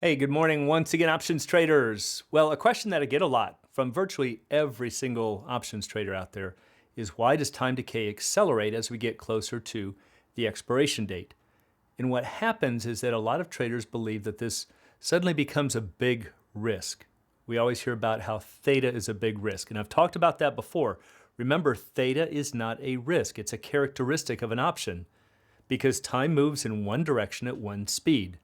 Hey, good morning once again, options traders. Well, a question that I get a lot from virtually every single options trader out there is why does time decay accelerate as we get closer to the expiration date? And what happens is that a lot of traders believe that this suddenly becomes a big risk. We always hear about how theta is a big risk, and I've talked about that before. Remember, theta is not a risk, it's a characteristic of an option because time moves in one direction at one speed.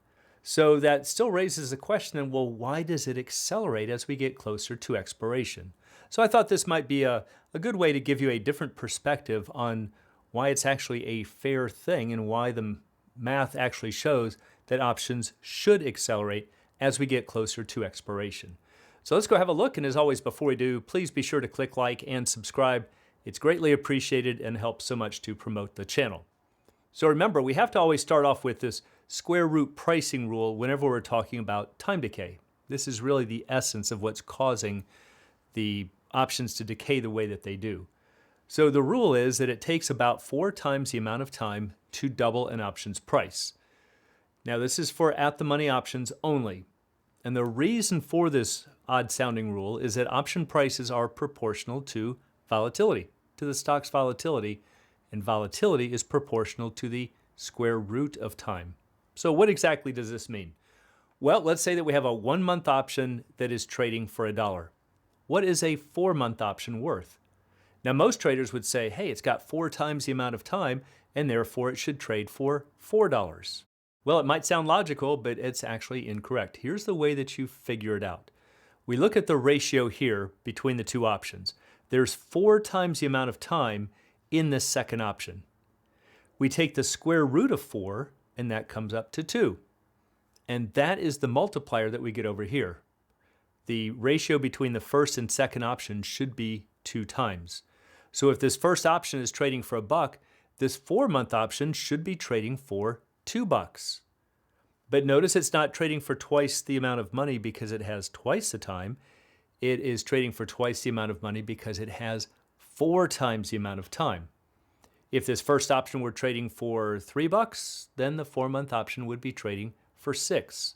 So that still raises the question, well, why does it accelerate as we get closer to expiration? So I thought this might be a good way to give you a different perspective on why it's actually a fair thing and why the math actually shows that options should accelerate as we get closer to expiration. So let's go have a look. And as always, before we do, please be sure to click like and subscribe. It's greatly appreciated and helps so much to promote the channel. So remember, we have to always start off with this square root pricing rule whenever we're talking about time decay. This is really the essence of what's causing the options to decay the way that they do. So the rule is that it takes about 4 times the amount of time to double an option's price. Now this is for at-the-money options only. And the reason for this odd-sounding rule is that option prices are proportional to volatility, to the stock's volatility, and volatility is proportional to the square root of time. So what exactly does this mean? Well, let's say that we have a 1-month option that is trading for $1. What is a 4-month option worth? Now most traders would say, hey, it's got 4 times the amount of time and therefore it should trade for $4. Well, it might sound logical, but it's actually incorrect. Here's the way that you figure it out. We look at the ratio here between the two options. There's 4 times the amount of time in this second option. We take the square root of 4, and that comes up to 2. And that is the multiplier that we get over here. The ratio between the first and second option should be 2 times. So if this first option is trading for $1, this 4-month option should be trading for $2. But notice it's not trading for twice the amount of money because it has twice the time. It is trading for twice the amount of money because it has 4 times the amount of time. If this first option were trading for $3, then the 4-month option would be trading for $6.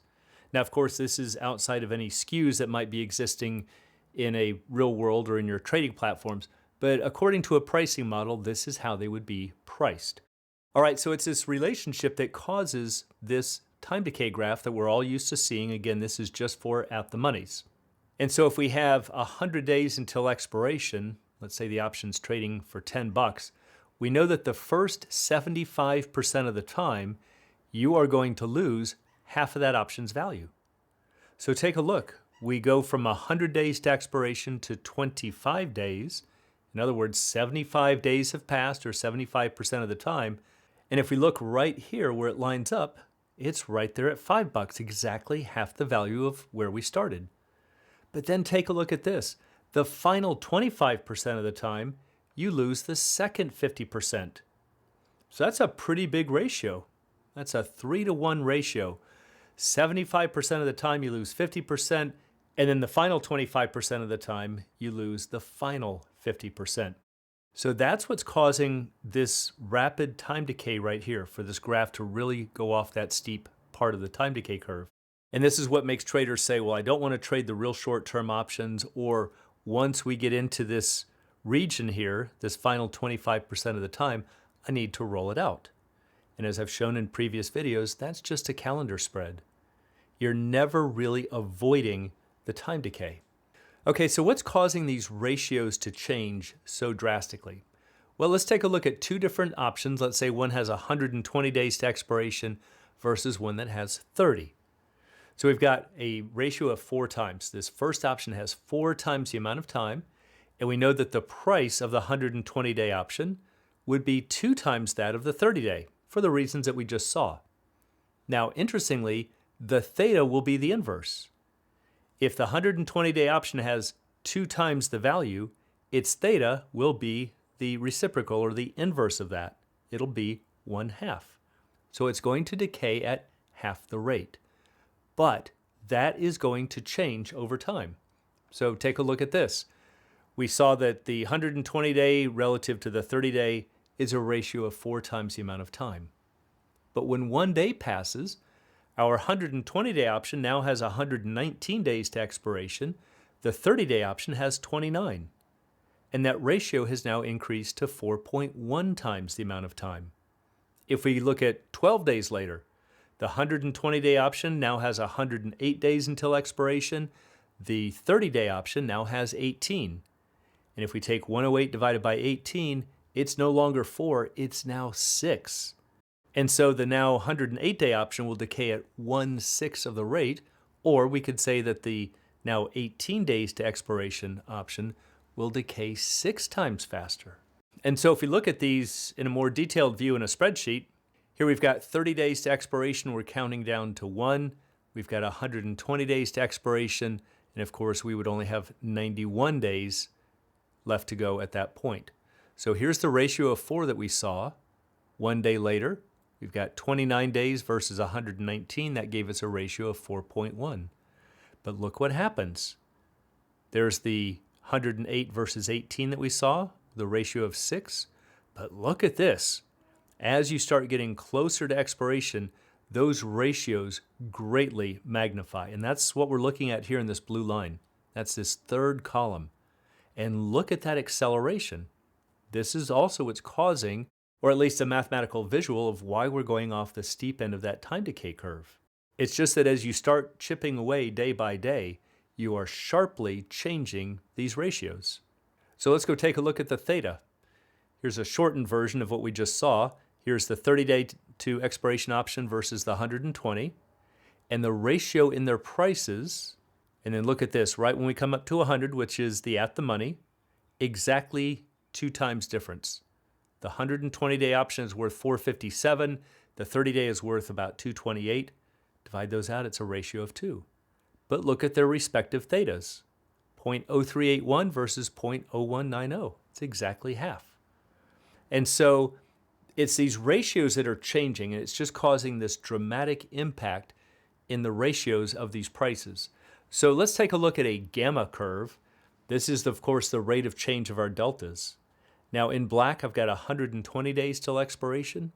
Now, of course, this is outside of any skews that might be existing in a real world or in your trading platforms, but according to a pricing model, this is how they would be priced. All right, so it's this relationship that causes this time decay graph that we're all used to seeing. Again, this is just for at the monies. And so if we have 100 days until expiration, let's say the option's trading for $10, we know that the first 75% of the time, you are going to lose half of that option's value. So take a look. We go from 100 days to expiration to 25 days. In other words, 75 days have passed, or 75% of the time. And if we look right here where it lines up, it's right there at $5, exactly half the value of where we started. But then take a look at this. The final 25% of the time, you lose the second 50%. So that's a pretty big ratio. That's a 3-to-1 ratio. 75% of the time you lose 50%, and then the final 25% of the time you lose the final 50%. So that's what's causing this rapid time decay right here for this graph to really go off that steep part of the time decay curve. And this is what makes traders say, well, I don't want to trade the real short-term options, or once we get into this region here, this final 25% of the time, I need to roll it out. And as I've shown in previous videos, that's just a calendar spread. You're never really avoiding the time decay. Okay, so what's causing these ratios to change so drastically? Well, let's take a look at 2 different options. Let's say one has 120 days to expiration versus one that has 30. So we've got a ratio of 4 times. This first option has 4 times the amount of time, and we know that the price of the 120-day option would be 2 times that of the 30-day for the reasons that we just saw. Now, interestingly, the theta will be the inverse. If the 120-day option has 2 times the value, its theta will be the reciprocal or the inverse of that. It'll be 1/2. So it's going to decay at half the rate. But that is going to change over time. So take a look at this. We saw that the 120-day relative to the 30-day is a ratio of 4 times the amount of time. But when 1 day passes, Our 120-day option now has 119 days to expiration. The 30-day option has 29. And that ratio has now increased to 4.1 times the amount of time. If we look at 12 days later, the 120-day option now has 108 days until expiration. The 30-day option now has 18. And if we take 108 divided by 18, it's no longer 4, it's now 6. And so the now 108-day option will decay at 1/6 of the rate, or we could say that the now 18 days to expiration option will decay 6 times faster. And so if we look at these in a more detailed view in a spreadsheet, here we've got 30 days to expiration, we're counting down to 1. We've got 120 days to expiration, and of course we would only have 91 days left to go at that point. So here's the ratio of 4 that we saw. 1 day later, we've got 29 days versus 119. That gave us a ratio of 4.1. But look what happens. There's the 108 versus 18 that we saw, the ratio of 6. But look at this. As you start getting closer to expiration, those ratios greatly magnify. And that's what we're looking at here in this blue line. That's this third column. And look at that acceleration. This is also what's causing, or at least a mathematical visual of why we're going off the steep end of that time decay curve. It's just that as you start chipping away day by day, you are sharply changing these ratios. So let's go take a look at the theta. Here's a shortened version of what we just saw. Here's the 30-day to expiration option versus the 120. And the ratio in their prices, and then look at this, right when we come up to 100, which is the at the money, exactly 2 times difference. The 120-day option is worth 457. The 30-day is worth about 228. Divide those out, it's a ratio of 2. But look at their respective thetas. 0.0381 versus 0.0190. It's exactly half. And so it's these ratios that are changing, and it's just causing this dramatic impact in the ratios of these prices. So let's take a look at a gamma curve. This is, of course, the rate of change of our deltas. Now in black, I've got 120 days till expiration,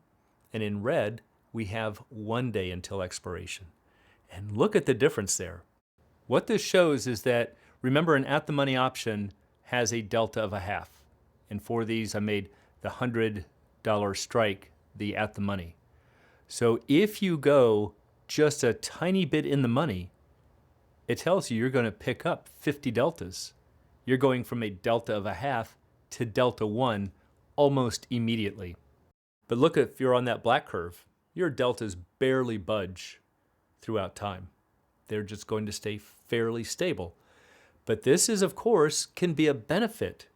and in red, we have 1 day until expiration. And look at the difference there. What this shows is that, remember, an at-the-money option has a delta of a half. And for these, I made the $100 strike the at-the-money. So if you go just a tiny bit in the money, it tells you you're going to pick up 50 deltas. You're going from a delta of a half to delta 1 almost immediately. But look, if you're on that black curve, your deltas barely budge throughout time. They're just going to stay fairly stable. But this is, of course, can be a benefit.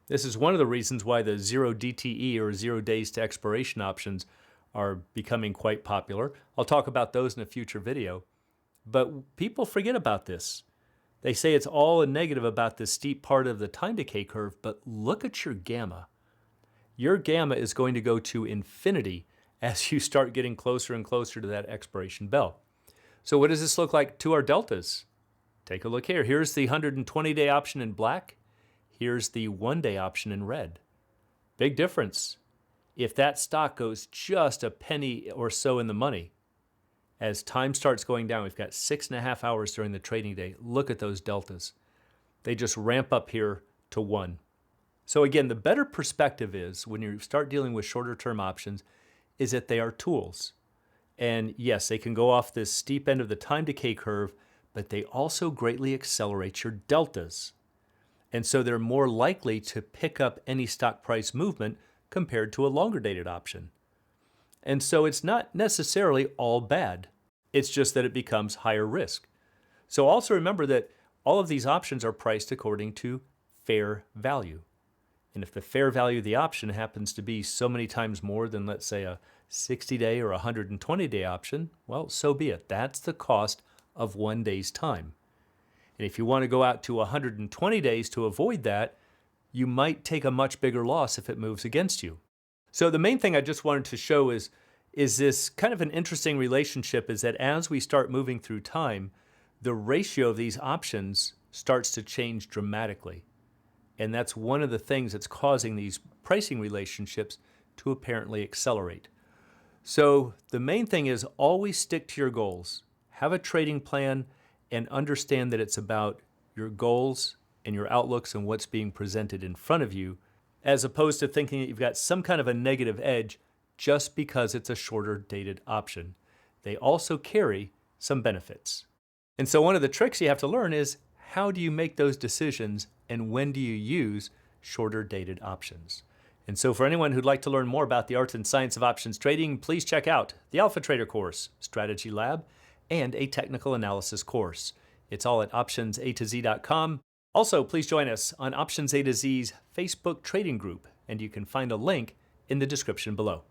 This is one of the reasons why the 0 DTE or 0 days to expiration options are becoming quite popular. I'll talk about those in a future video. But people forget about this. They say it's all a negative about this steep part of the time decay curve, but look at your gamma. Your gamma is going to go to infinity as you start getting closer and closer to that expiration bell. So what does this look like to our deltas? Take a look here. Here's the 120-day option in black. Here's the 1-day option in red. Big difference. If that stock goes just a penny or so in the money, as time starts going down, we've got 6.5 hours during the trading day. Look at those deltas. They just ramp up here to 1. So again, the better perspective is when you start dealing with shorter term options is that they are tools. And yes, they can go off this steep end of the time decay curve, but they also greatly accelerate your deltas. And so they're more likely to pick up any stock price movement compared to a longer dated option. And so it's not necessarily all bad. It's just that it becomes higher risk. So also remember that all of these options are priced according to fair value. And if the fair value of the option happens to be so many times more than, let's say, a 60-day or 120-day option, well, so be it. That's the cost of 1 day's time. And if you want to go out to 120 days to avoid that, you might take a much bigger loss if it moves against you. So the main thing I just wanted to show is this kind of an interesting relationship is that as we start moving through time, the ratio of these options starts to change dramatically. And that's one of the things that's causing these pricing relationships to apparently accelerate. So the main thing is always stick to your goals. Have a trading plan and understand that it's about your goals and your outlooks and what's being presented in front of you, as opposed to thinking that you've got some kind of a negative edge just because it's a shorter dated option. They also carry some benefits. And so one of the tricks you have to learn is how do you make those decisions and when do you use shorter dated options? And so for anyone who'd like to learn more about the art and science of options trading, please check out the Alpha Trader course, Strategy Lab, and a technical analysis course. It's all at optionsatoz.com. Also, please join us on Options A to Z's Facebook trading group, and you can find a link in the description below.